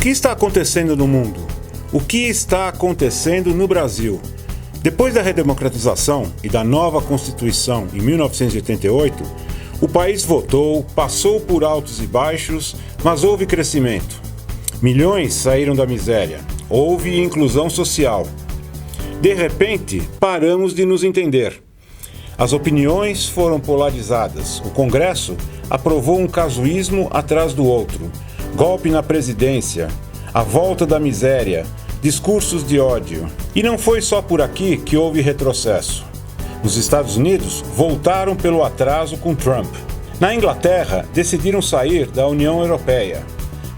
que está acontecendo no mundo? O que está acontecendo no Brasil? Depois da redemocratização e da nova Constituição em 1988, o país votou, passou por altos e baixos, mas houve crescimento. Milhões saíram da miséria, houve inclusão social. De repente, paramos de nos entender. As opiniões foram polarizadas. O Congresso aprovou um casuísmo atrás do outro. Golpe na presidência, a volta da miséria, discursos de ódio. E não foi só por aqui que houve retrocesso. Nos Estados Unidos, voltaram pelo atraso com Trump. Na Inglaterra, decidiram sair da União Europeia.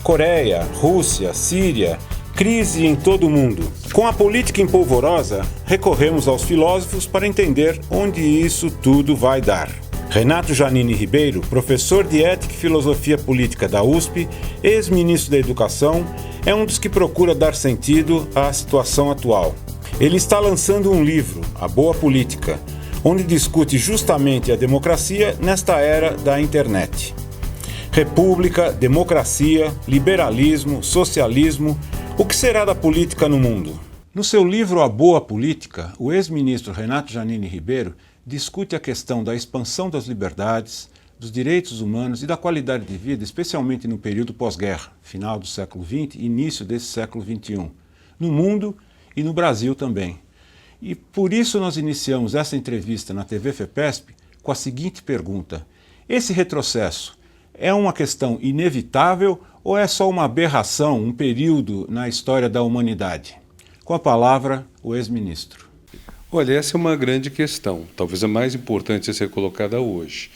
Coreia, Rússia, Síria, crise em todo o mundo. Com a política empolvorosa, recorremos aos filósofos para entender onde isso tudo vai dar. Renato Janine Ribeiro, professor de Ética e Filosofia Política da USP, ex-ministro da Educação, é um dos que procura dar sentido à situação atual. Ele está lançando um livro, A Boa Política, onde discute justamente a democracia nesta era da internet. República, democracia, liberalismo, socialismo, o que será da política no mundo? No seu livro A Boa Política, o ex-ministro Renato Janine Ribeiro discute a questão da expansão das liberdades, dos direitos humanos e da qualidade de vida, especialmente no período pós-guerra, final do século XX e início desse século XXI, no mundo e no Brasil também. E por isso nós iniciamos essa entrevista na TV FEPESP com a seguinte pergunta: esse retrocesso é uma questão inevitável ou é só uma aberração, um período na história da humanidade? Com a palavra, o ex-ministro. Olha, essa é uma grande questão, talvez a mais importante a ser colocada hoje,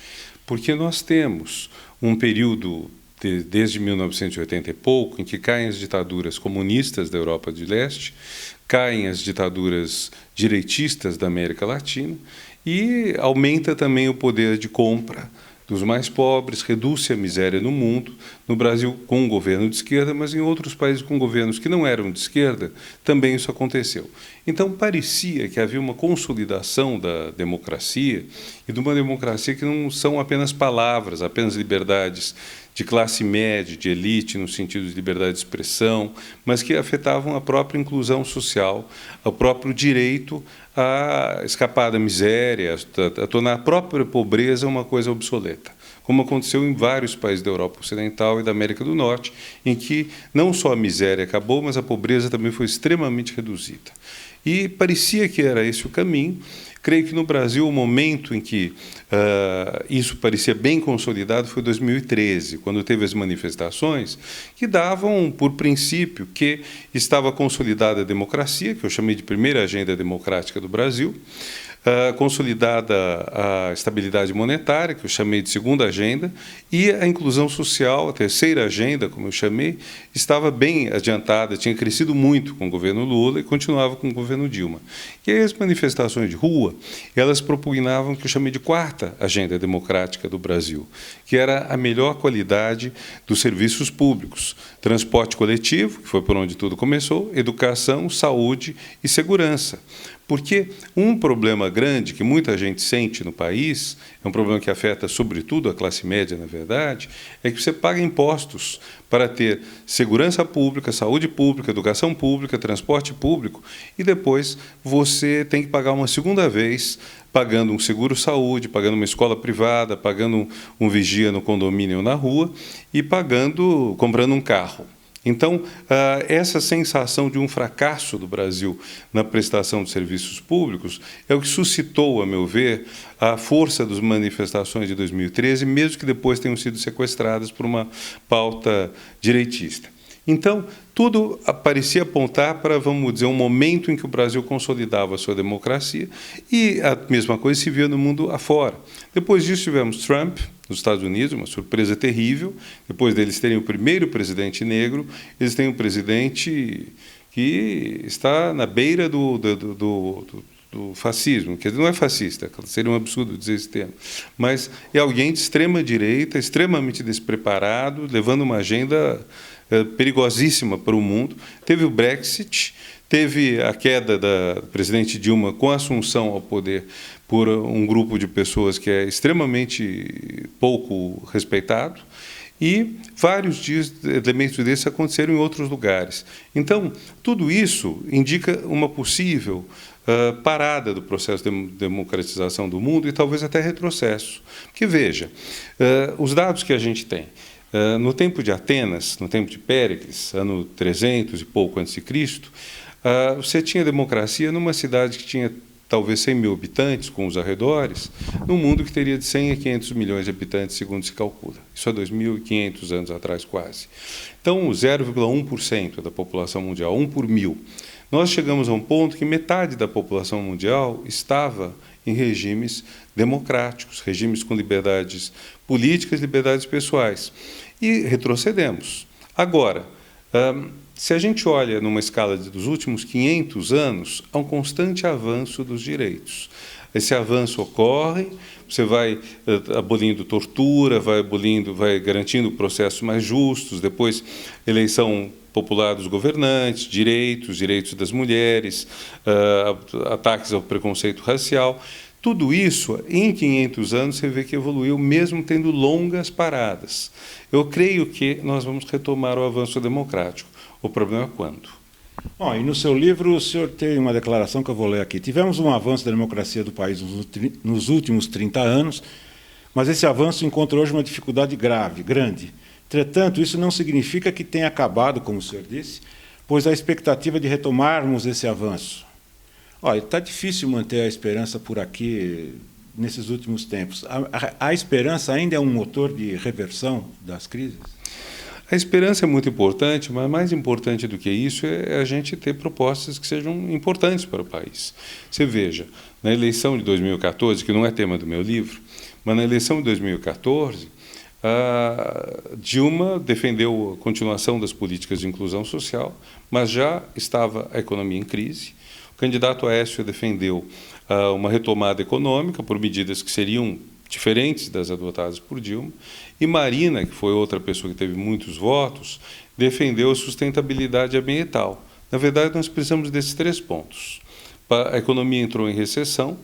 porque nós temos um período, desde 1980 e pouco, em que caem as ditaduras comunistas da Europa de Leste, caem as ditaduras direitistas da América Latina e aumenta também o poder de compra dos mais pobres, reduz-se a miséria no mundo, no Brasil com um governo de esquerda, mas em outros países com governos que não eram de esquerda, também isso aconteceu. Então parecia que havia uma consolidação da democracia, e de uma democracia que não são apenas palavras, apenas liberdades de classe média, de elite, no sentido de liberdade de expressão, mas que afetavam a própria inclusão social, o próprio direito a escapar da miséria, a tornar a própria pobreza uma coisa obsoleta, como aconteceu em vários países da Europa Ocidental e da América do Norte, em que não só a miséria acabou, mas a pobreza também foi extremamente reduzida. E parecia que era esse o caminho. Creio que no Brasil o momento em que isso parecia bem consolidado foi 2013, quando teve as manifestações que davam por princípio que estava consolidada a democracia, que eu chamei de primeira agenda democrática do Brasil, consolidada a estabilidade monetária, que eu chamei de segunda agenda, e a inclusão social, a terceira agenda, como eu chamei, estava bem adiantada, tinha crescido muito com o governo Lula e continuava com o governo Dilma. E aí as manifestações de rua, elas propugnavam o que eu chamei de quarta agenda democrática do Brasil, que era a melhor qualidade dos serviços públicos, transporte coletivo, que foi por onde tudo começou, educação, saúde e segurança. Porque um problema grande que muita gente sente no país, é um problema que afeta sobretudo a classe média, na verdade, é que você paga impostos para ter segurança pública, saúde pública, educação pública, transporte público, e depois você tem que pagar uma segunda vez, pagando um seguro-saúde, pagando uma escola privada, pagando um vigia no condomínio ou na rua e comprando um carro. Então, essa sensação de um fracasso do Brasil na prestação de serviços públicos é o que suscitou, a meu ver, a força das manifestações de 2013, mesmo que depois tenham sido sequestradas por uma pauta direitista. Então, tudo parecia apontar para, vamos dizer, um momento em que o Brasil consolidava a sua democracia, e a mesma coisa se via no mundo afora. Depois disso tivemos Trump, nos Estados Unidos, uma surpresa terrível. Depois deles terem o primeiro presidente negro, eles têm um presidente que está na beira do fascismo, quer dizer, não é fascista, seria um absurdo dizer esse termo, mas é alguém de extrema direita, extremamente despreparado, levando uma agenda perigosíssima para o mundo. Teve o Brexit, teve a queda da presidente Dilma com a assunção ao poder por um grupo de pessoas que é extremamente pouco respeitado, E vários elementos desses aconteceram em outros lugares. Então, tudo isso indica uma possível parada do processo de democratização do mundo e talvez até retrocesso. Porque, veja, os dados que a gente tem, no tempo de Atenas, no tempo de Péricles, ano 300 e pouco antes de Cristo, você tinha democracia numa cidade que tinha talvez 100 mil habitantes, com os arredores, num mundo que teria de 100 a 500 milhões de habitantes, segundo se calcula. Isso há 2.500 anos atrás, quase. Então, 0,1% da população mundial, 1 por 1.000. Nós chegamos a um ponto que metade da população mundial estava em regimes democráticos, regimes com liberdades políticas, liberdades pessoais. E retrocedemos. Agora, se a gente olha numa escala dos últimos 500 anos, há um constante avanço dos direitos. Esse avanço ocorre, você vai abolindo tortura, vai garantindo processos mais justos, depois eleição popular dos governantes, direitos das mulheres, ataques ao preconceito racial. Tudo isso, em 500 anos, você vê que evoluiu, mesmo tendo longas paradas. Eu creio que nós vamos retomar o avanço democrático. O problema é quando. E no seu livro, o senhor tem uma declaração que eu vou ler aqui. Tivemos um avanço da democracia do país nos últimos 30 anos, mas esse avanço encontra hoje uma dificuldade grande. Entretanto, isso não significa que tenha acabado, como o senhor disse, pois há expectativa de retomarmos esse avanço. Está difícil manter a esperança por aqui nesses últimos tempos. A esperança ainda é um motor de reversão das crises? A esperança é muito importante, mas mais importante do que isso é a gente ter propostas que sejam importantes para o país. Você veja, na eleição de 2014, que não é tema do meu livro, mas na eleição de 2014, a Dilma defendeu a continuação das políticas de inclusão social, mas já estava a economia em crise. O candidato Aécio defendeu uma retomada econômica por medidas que seriam diferentes das adotadas por Dilma, e Marina, que foi outra pessoa que teve muitos votos, defendeu a sustentabilidade ambiental. Na verdade, nós precisamos desses 3 pontos. A economia entrou em recessão,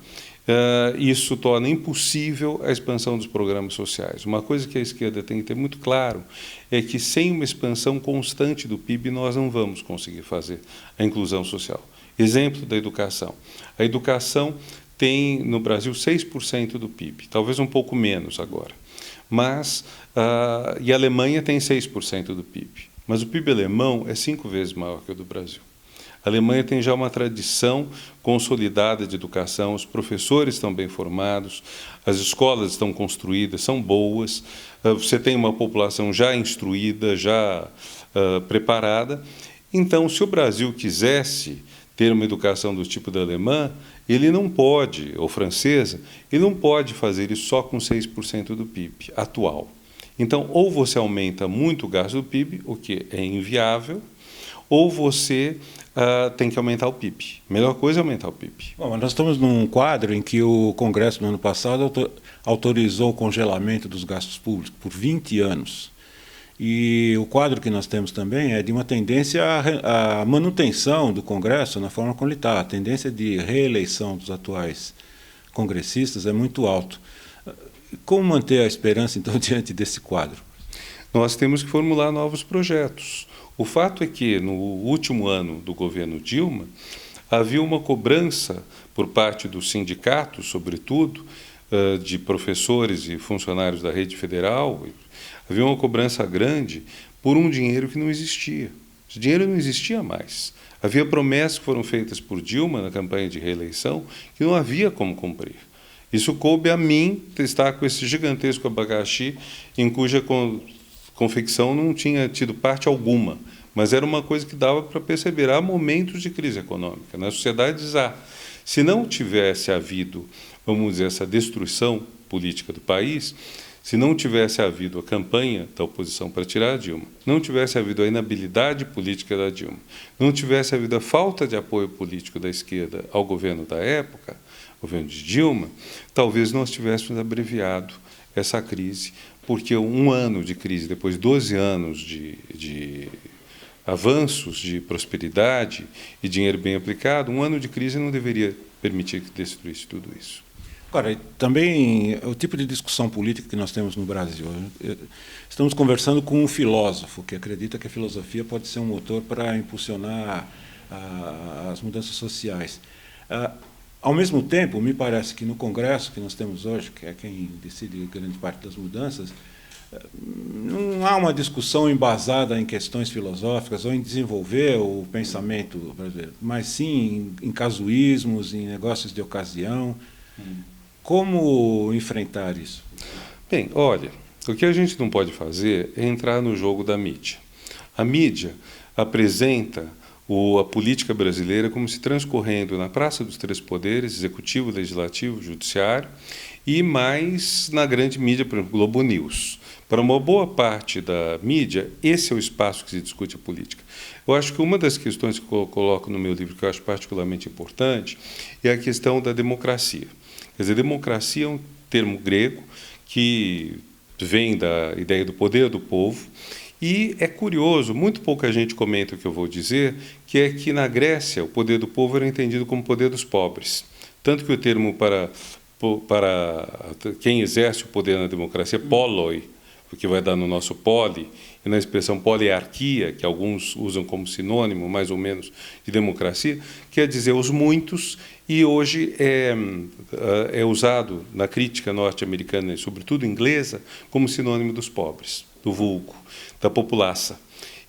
isso torna impossível a expansão dos programas sociais. Uma coisa que a esquerda tem que ter muito claro é que sem uma expansão constante do PIB nós não vamos conseguir fazer a inclusão social. Exemplo da educação. A educação tem no Brasil 6% do PIB, talvez um pouco menos agora. Mas, e a Alemanha tem 6% do PIB. Mas o PIB alemão é 5 vezes maior que o do Brasil. A Alemanha tem já uma tradição consolidada de educação, os professores estão bem formados, as escolas estão construídas, são boas, você tem uma população já instruída, já preparada. Então, se o Brasil quisesse ter uma educação do tipo da alemã, ele não pode, ou francesa, ele não pode fazer isso só com 6% do PIB atual. Então, ou você aumenta muito o gasto do PIB, o que é inviável, ou você tem que aumentar o PIB. A melhor coisa é aumentar o PIB. Bom, nós estamos num quadro em que o Congresso, no ano passado, autorizou o congelamento dos gastos públicos por 20 anos. E o quadro que nós temos também é de uma tendência à manutenção do Congresso na forma como ele está. A tendência de reeleição dos atuais congressistas é muito alta. Como manter a esperança, então, diante desse quadro? Nós temos que formular novos projetos. O fato é que, no último ano do governo Dilma, havia uma cobrança por parte dos sindicatos, sobretudo, de professores e funcionários da rede federal. Havia uma cobrança grande por um dinheiro que não existia. Esse dinheiro não existia mais. Havia promessas que foram feitas por Dilma na campanha de reeleição que não havia como cumprir. Isso coube a mim estar com esse gigantesco abacaxi em cuja confecção não tinha tido parte alguma, mas era uma coisa que dava para perceber. Há momentos de crise econômica. Nas sociedades há. Se não tivesse havido, vamos dizer, essa destruição política do país, se não tivesse havido a campanha da oposição para tirar a Dilma, não tivesse havido a inabilidade política da Dilma, não tivesse havido a falta de apoio político da esquerda ao governo da época, governo de Dilma, talvez nós tivéssemos abreviado essa crise, porque um ano de crise, depois de 12 anos de avanços, de prosperidade e dinheiro bem aplicado, um ano de crise não deveria permitir que destruísse tudo isso. Agora, também o tipo de discussão política que nós temos no Brasil. Estamos conversando com um filósofo que acredita que a filosofia pode ser um motor para impulsionar as mudanças sociais. Ao mesmo tempo, me parece que no Congresso que nós temos hoje, que é quem decide grande parte das mudanças, não há uma discussão embasada em questões filosóficas ou em desenvolver o pensamento brasileiro, mas sim em casuísmos, em negócios de ocasião. Como enfrentar isso? Bem, olha, o que a gente não pode fazer é entrar no jogo da mídia. A mídia apresenta a política brasileira como se transcorrendo na Praça dos Três Poderes, Executivo, Legislativo, Judiciário, e mais na grande mídia, por exemplo, Globo News. Para uma boa parte da mídia, esse é o espaço que se discute a política. Eu acho que uma das questões que eu coloco no meu livro, que eu acho particularmente importante, é a questão da democracia. Quer dizer, democracia é um termo grego que vem da ideia do poder do povo, e é curioso, muito pouca gente comenta o que eu vou dizer, que é que na Grécia o poder do povo era entendido como poder dos pobres. Tanto que o termo para quem exerce o poder na democracia, poloi, o que vai dar no nosso poli, e na expressão poliarquia, que alguns usam como sinônimo, mais ou menos, de democracia, quer dizer os muitos, e hoje é usado na crítica norte-americana, e sobretudo inglesa, como sinônimo dos pobres, do vulgo, da populaça.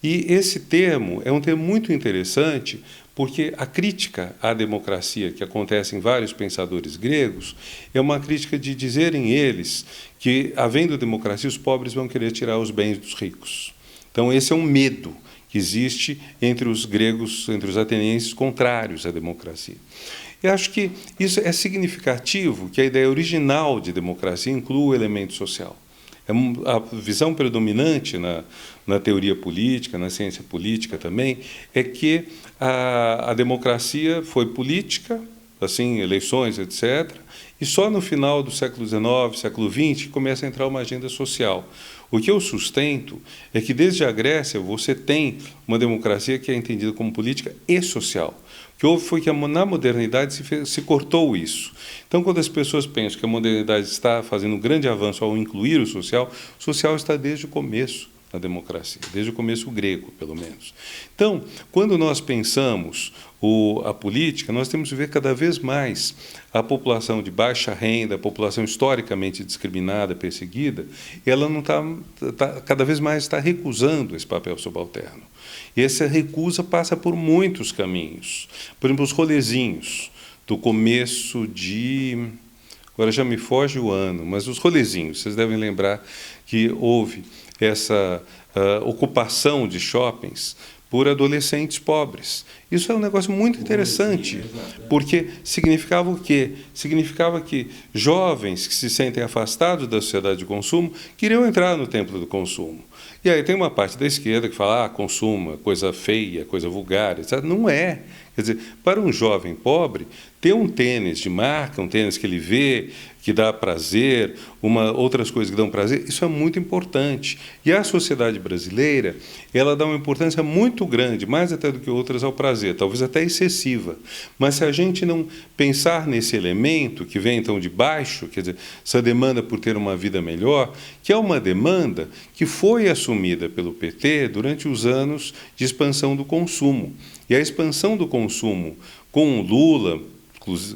E esse termo é um termo muito interessante, porque a crítica à democracia que acontece em vários pensadores gregos é uma crítica de dizerem eles que, havendo democracia, os pobres vão querer tirar os bens dos ricos. Então, esse é um medo que existe entre os gregos, entre os atenienses contrários à democracia. Eu acho que isso é significativo, que a ideia original de democracia inclui o elemento social. A visão predominante na teoria política, na ciência política também, é que a democracia foi política, assim, eleições, etc., e só no final do século XIX, século XX, começa a entrar uma agenda social. O que eu sustento é que, desde a Grécia, você tem uma democracia que é entendida como política e social. O que houve foi que, na modernidade, se cortou isso. Então, quando as pessoas pensam que a modernidade está fazendo um grande avanço ao incluir o social está desde o começo na democracia, desde o começo grego, pelo menos. Então, quando nós pensamos a política, nós temos que ver cada vez mais a população de baixa renda, a população historicamente discriminada, perseguida, ela não cada vez mais está recusando esse papel subalterno. E essa recusa passa por muitos caminhos. Por exemplo, os rolezinhos do começo de... Agora já me foge o ano, mas os rolezinhos, vocês devem lembrar que houve essa ocupação de shoppings por adolescentes pobres. Isso é um negócio muito interessante, porque significava o quê? Significava que jovens que se sentem afastados da sociedade de consumo queriam entrar no templo do consumo. E aí tem uma parte da esquerda que fala, consumo, coisa feia, coisa vulgar, etc. Não é. Quer dizer, para um jovem pobre, ter um tênis de marca, um tênis que ele vê, que dá prazer, outras coisas que dão prazer, isso é muito importante. E a sociedade brasileira, ela dá uma importância muito grande, mais até do que outras, ao prazer, talvez até excessiva. Mas se a gente não pensar nesse elemento que vem então de baixo, quer dizer, essa demanda por ter uma vida melhor, que é uma demanda que foi assumida pelo PT durante os anos de expansão do consumo. E a expansão do consumo com o Lula,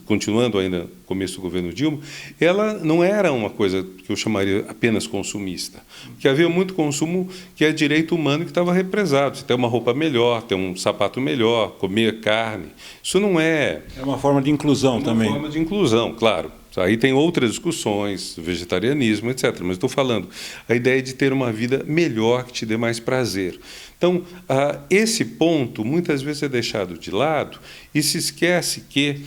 continuando ainda no começo do governo Dilma, ela não era uma coisa que eu chamaria apenas consumista. Porque havia muito consumo que é direito humano que estava represado. Você ter uma roupa melhor, ter um sapato melhor, comer carne. Isso não é... É uma forma de inclusão também. É uma forma de inclusão, claro. Aí tem outras discussões, vegetarianismo, etc. Mas estou falando a ideia de ter uma vida melhor, que te dê mais prazer. Então, esse ponto muitas vezes é deixado de lado e se esquece que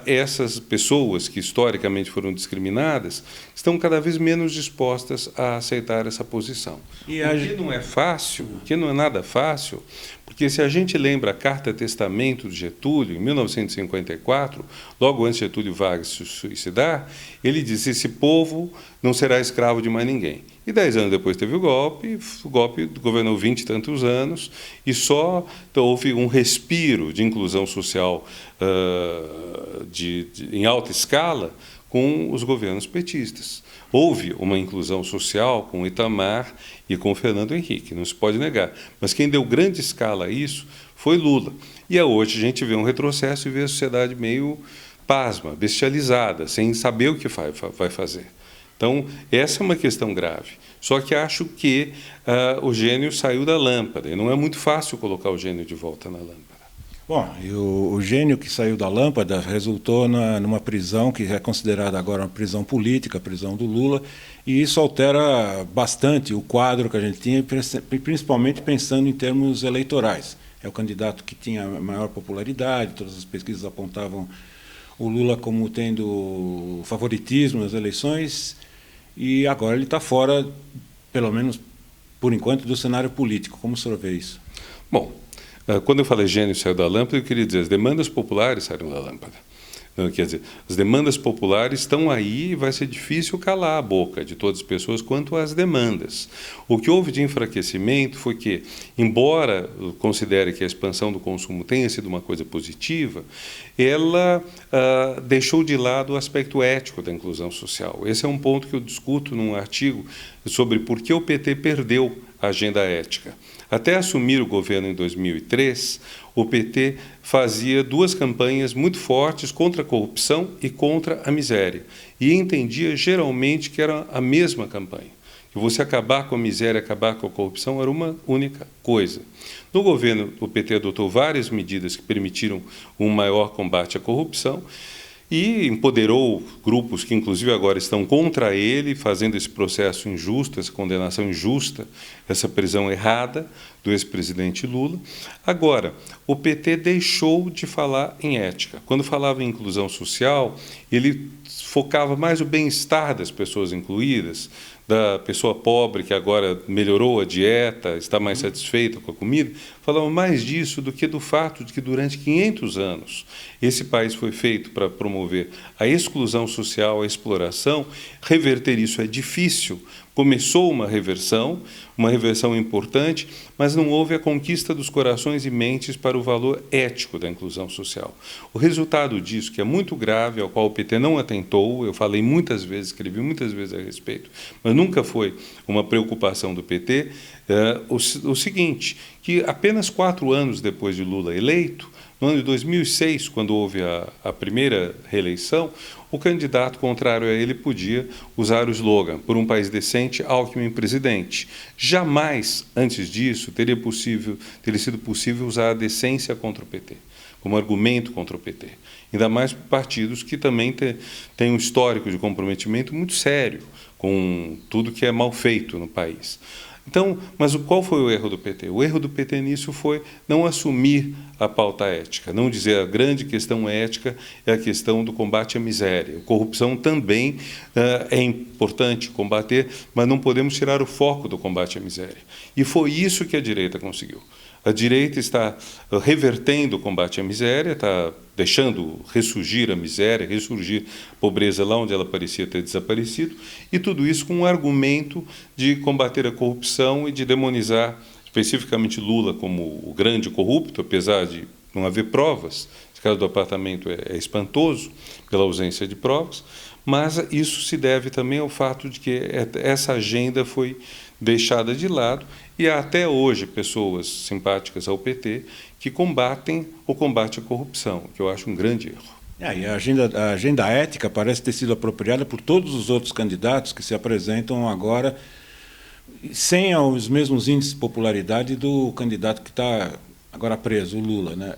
essas pessoas que historicamente foram discriminadas estão cada vez menos dispostas a aceitar essa posição. O que não é fácil, o que não é nada fácil, porque se a gente lembra a Carta-Testamento de Getúlio, em 1954, logo antes de Getúlio Vargas se suicidar, ele disse: esse povo não será escravo de mais ninguém. E 10 anos depois teve o golpe governou 20 e tantos anos, e só houve um respiro de inclusão social em alta escala com os governos petistas. Houve uma inclusão social com o Itamar e com o Fernando Henrique, não se pode negar. Mas quem deu grande escala a isso foi Lula. E hoje a gente vê um retrocesso e vê a sociedade meio pasma, bestializada, sem saber o que vai fazer. Então, essa é uma questão grave. Só que acho que o gênio saiu da lâmpada, e não é muito fácil colocar o gênio de volta na lâmpada. Bom, e o gênio que saiu da lâmpada resultou numa prisão que é considerada agora uma prisão política, a prisão do Lula, e isso altera bastante o quadro que a gente tinha, principalmente pensando em termos eleitorais. É o candidato que tinha maior popularidade, todas as pesquisas apontavam o Lula como tendo favoritismo nas eleições, e agora ele está fora, pelo menos por enquanto, do cenário político. Como o senhor vê isso? Bom, quando eu falei gênio saiu da lâmpada, eu queria dizer as demandas populares saíram da lâmpada. Não, quer dizer, as demandas populares estão aí e vai ser difícil calar a boca de todas as pessoas quanto às demandas. O que houve de enfraquecimento foi que, embora eu considere que a expansão do consumo tenha sido uma coisa positiva, ela deixou de lado o aspecto ético da inclusão social. Esse é um ponto que eu discuto num artigo sobre por que o PT perdeu a agenda ética. Até assumir o governo em 2003, o PT fazia duas campanhas muito fortes contra a corrupção e contra a miséria. E entendia geralmente que era a mesma campanha. Que você acabar com a miséria, acabar com a corrupção era uma única coisa. No governo, o PT adotou várias medidas que permitiram um maior combate à corrupção e empoderou grupos que, inclusive, agora estão contra ele, fazendo esse processo injusto, essa condenação injusta, essa prisão errada do ex-presidente Lula. Agora, o PT deixou de falar em ética. Quando falava em inclusão social, ele focava mais o bem-estar das pessoas incluídas, da pessoa pobre que agora melhorou a dieta, está mais satisfeita com a comida, falava mais disso do que do fato de que durante 500 anos esse país foi feito para promover a exclusão social, a exploração. Reverter isso é difícil. Começou uma reversão importante, mas não houve a conquista dos corações e mentes para o valor ético da inclusão social. O resultado disso, que é muito grave, ao qual o PT não atentou, eu falei muitas vezes, escrevi muitas vezes a respeito, mas nunca foi uma preocupação do PT, o seguinte, que apenas 4 anos depois de Lula eleito, no ano de 2006, quando houve a primeira reeleição, o candidato contrário a ele podia usar o slogan "Por um país decente, Alckmin presidente". Jamais, antes disso, teria sido possível usar a decência contra o PT, como argumento contra o PT. Ainda mais por partidos que também têm um histórico de comprometimento muito sério com tudo que é mal feito no país. Então, mas qual foi o erro do PT? O erro do PT nisso foi não assumir a pauta ética, não dizer a grande questão ética é a questão do combate à miséria. A corrupção também é importante combater, mas não podemos tirar o foco do combate à miséria. E foi isso que a direita conseguiu. A direita está revertendo o combate à miséria, está deixando ressurgir a miséria, ressurgir a pobreza lá onde ela parecia ter desaparecido, e tudo isso com um argumento de combater a corrupção e de demonizar especificamente Lula como o grande corrupto, apesar de não haver provas. Esse caso do apartamento é espantoso pela ausência de provas, mas isso se deve também ao fato de que essa agenda foi deixada de lado e há até hoje pessoas simpáticas ao PT que combatem o combate à corrupção, que eu acho um grande erro. E a agenda ética parece ter sido apropriada por todos os outros candidatos que se apresentam agora sem os mesmos índices de popularidade do candidato que está agora preso, o Lula, né?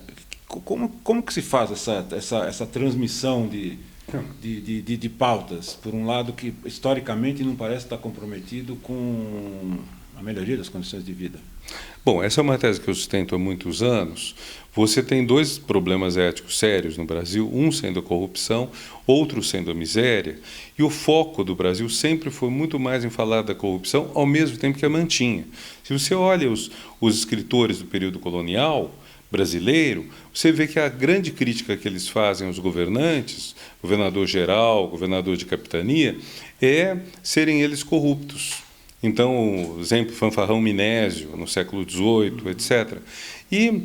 Como que se faz essa transmissão de pautas, por um lado que historicamente não parece estar comprometido com a melhoria das condições de vida? Bom, essa é uma tese que eu sustento há muitos anos. Você tem 2 problemas éticos sérios no Brasil, um sendo a corrupção, outro sendo a miséria, e o foco do Brasil sempre foi muito mais em falar da corrupção, ao mesmo tempo que a mantinha. Se você olha os escritores do período colonial brasileiro, você vê que a grande crítica que eles fazem aos governantes, governador geral, governador de capitania, é serem eles corruptos. Então, exemplo, Fanfarrão Minésio, no século XVIII, etc. E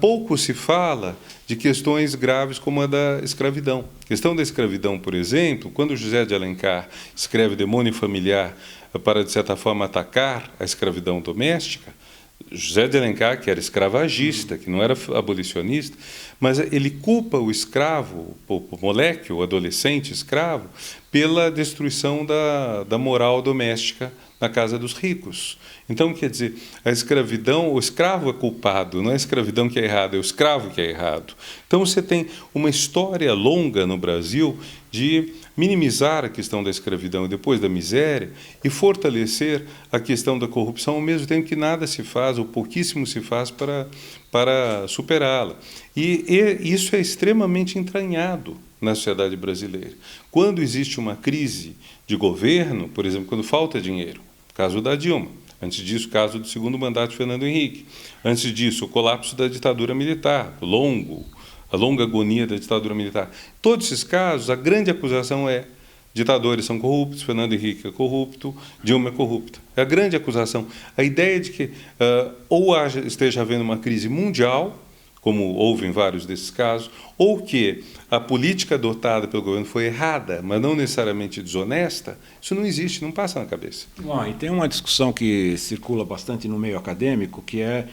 pouco se fala de questões graves como a da escravidão. A questão da escravidão, por exemplo, quando José de Alencar escreve Demônio Familiar para, de certa forma, atacar a escravidão doméstica, José de Alencar, que era escravagista, que não era abolicionista, mas ele culpa o escravo, o moleque, o adolescente escravo, pela destruição da moral doméstica na casa dos ricos. Então, quer dizer, a escravidão, o escravo é culpado, não é a escravidão que é errada, é o escravo que é errado. Então, você tem uma história longa no Brasil de minimizar a questão da escravidão e depois da miséria e fortalecer a questão da corrupção, ao mesmo tempo que nada se faz, ou pouquíssimo se faz para superá-la. E isso é extremamente entranhado na sociedade brasileira. Quando existe uma crise de governo, por exemplo, quando falta dinheiro, caso da Dilma, antes disso, caso do segundo mandato de Fernando Henrique, antes disso, o colapso da ditadura militar, a longa agonia da ditadura militar. Todos esses casos, a grande acusação é: ditadores são corruptos, Fernando Henrique é corrupto, Dilma é corrupta. É a grande acusação. A ideia de que esteja havendo uma crise mundial, como houve em vários desses casos, ou que a política adotada pelo governo foi errada, mas não necessariamente desonesta, isso não existe, não passa na cabeça. Bom, e tem uma discussão que circula bastante no meio acadêmico, que é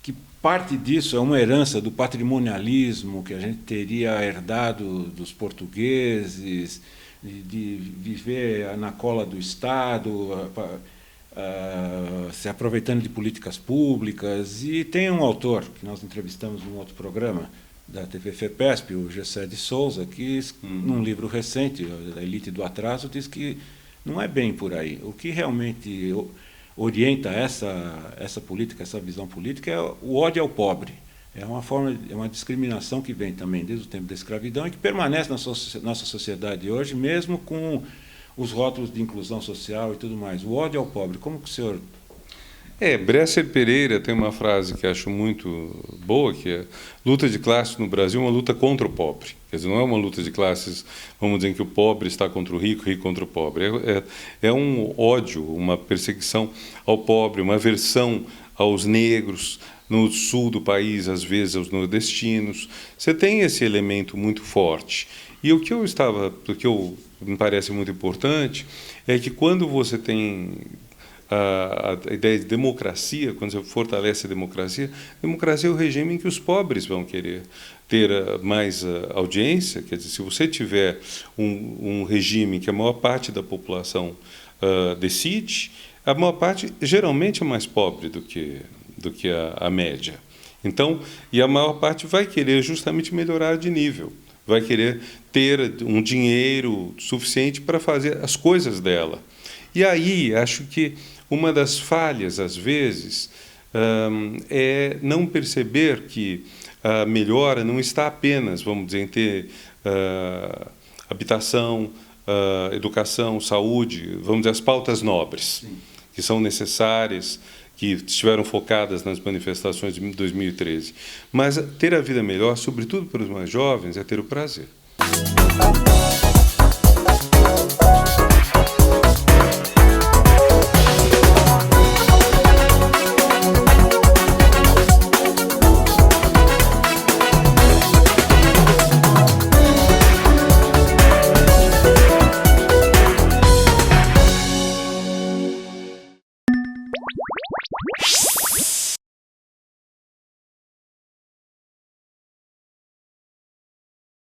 que parte disso é uma herança do patrimonialismo que a gente teria herdado dos portugueses, de viver na cola do Estado, se aproveitando de políticas públicas. E tem um autor que nós entrevistamos num outro programa da TV FEPESP, o Gessé de Souza, que num livro recente, A Elite do Atraso, diz que não é bem por aí. O que realmente orienta essa política, essa visão política, é o ódio ao pobre. É uma discriminação que vem também desde o tempo da escravidão e que permanece na nossa sociedade hoje, mesmo com os rótulos de inclusão social e tudo mais. O ódio ao pobre, como que o senhor... Bresser Pereira tem uma frase que acho muito boa, que é: luta de classe no Brasil é uma luta contra o pobre. Quer dizer, não é uma luta de classes, vamos dizer, que o pobre está contra o rico contra o pobre. É um ódio, uma perseguição ao pobre, uma aversão aos negros, no sul do país, às vezes aos nordestinos. Você tem esse elemento muito forte. E o que me parece muito importante é que quando você tem a ideia de democracia, quando você fortalece a democracia é o regime em que os pobres vão querer ter mais audiência. Quer dizer, se você tiver um regime que a maior parte da população decide, a maior parte geralmente é mais pobre do que a média. Então, e a maior parte vai querer justamente melhorar de nível, vai querer ter um dinheiro suficiente para fazer as coisas dela. E aí, acho que uma das falhas, às vezes, é não perceber que a melhora não está apenas, vamos dizer, em ter habitação, educação, saúde, vamos dizer, as pautas nobres, que são necessárias, que estiveram focadas nas manifestações de 2013. Mas ter a vida melhor, sobretudo para os mais jovens, é ter o prazer.